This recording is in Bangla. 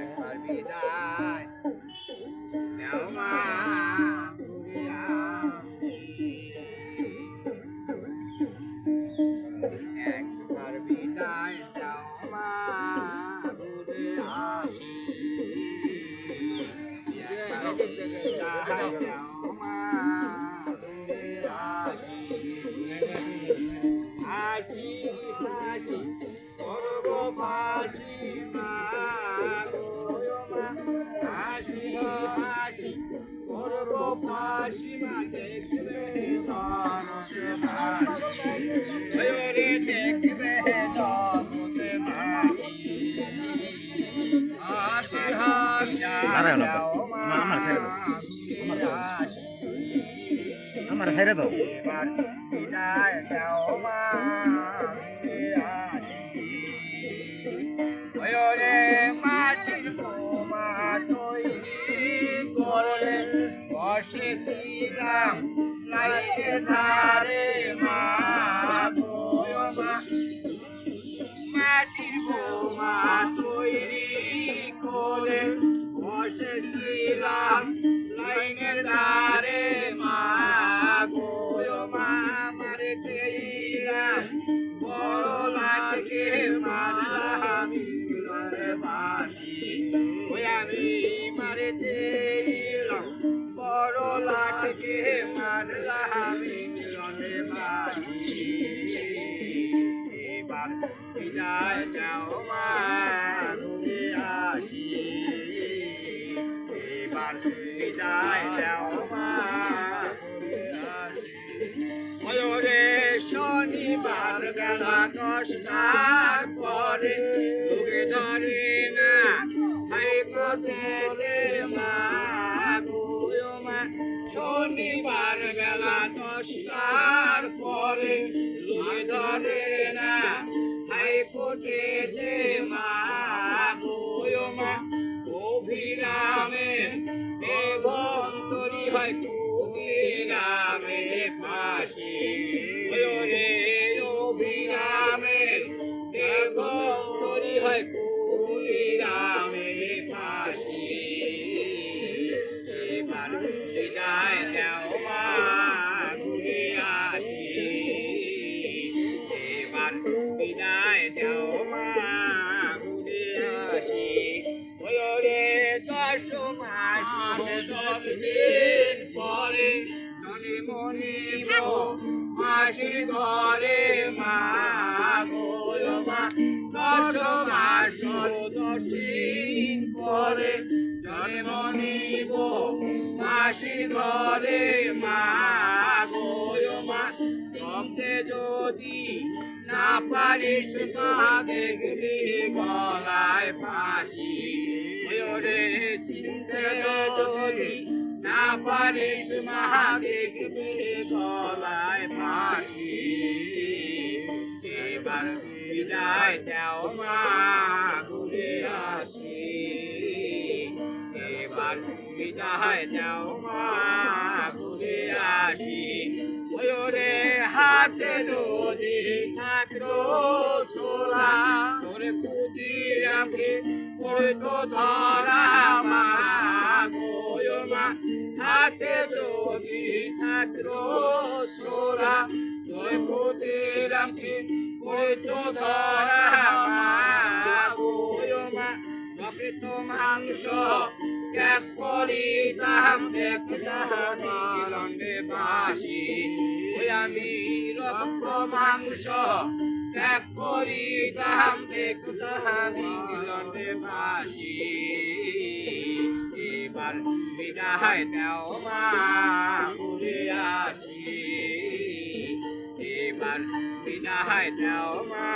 একবার বিদায় দাও মা ঘুরে আসি একবার বিদায় দাও মা ঘুরে আসি একবার বিদায় দাও মা ঘুরে আসি হাসি হাসি করব ফাঁসি মা হাসি হাসি করব ফাঁসি মা দেখবে রে দেখবে জগতে মাঝি হাসি হাসি আমার ছেড়ে দাও এবার বিদায় দাও মা রে মাটির বোমা তৈরি করলে বসেছিলাম লাইনের ধারে মা মাটির বোমা তৈরি করে বসেছিলাম লাইনের ধারে মা মারে দিলাম বড় লাটকে মারলাম বাসি ওই আমি মারে দিলাম বড় লাটকে মারলাম বাসি এবার বিদায় যাও মা ঘুরে আসি এবার বিদায় যাও মা রে শনিবার বেলা 10টার পরে তোকে ধরে না হাইকোর্টে মা মা শনিবার বেলা 10টার পরে তোকে ধরে না হাইকোর্টে মা মা অভিরামে দেবন্তরী হয় ক্ষুদিরামের ফাঁসি রে অভিরামের দেবন্তরী হয় ক্ষুদিরামের ফাঁসি এবার বিদায় দাও মা ঘুরে আসি এবার বিদায় দাও মা ঘুরে আসি রে 10 মাস 10 দিন পরে জনে মনে মাসির ঘরে মা মা 10 মাস 10 দিন পরে জনে মনে মাসির ঘরে মা মা সবতে যদি না পারিস মা দেখবি গলায় ফাঁসি রে চিনতে যদি না পারিস মা দেখবি গলায় ফাঁসি এবার বিদায় দাও মা ঘুরে আসি এবার বিদায় দাও মা ঘুরে আসি রে হাতে যদি থাকলো ছোলা তোর ক্ষুদিরামকে তো ধরা মা মা হাতে যদি থাকলো ছোলা তোর ক্ষুদিরামকে তো ধরা মা রক্ত মাংস ত্যাগ করিতাম দেখতে বাসি আমি রক্ত মাংস ত্যাগ করিতাম দেখতে বাসি এবার বিদায় দাও মা ঘুরে আসি এবার বিদায় দাও মা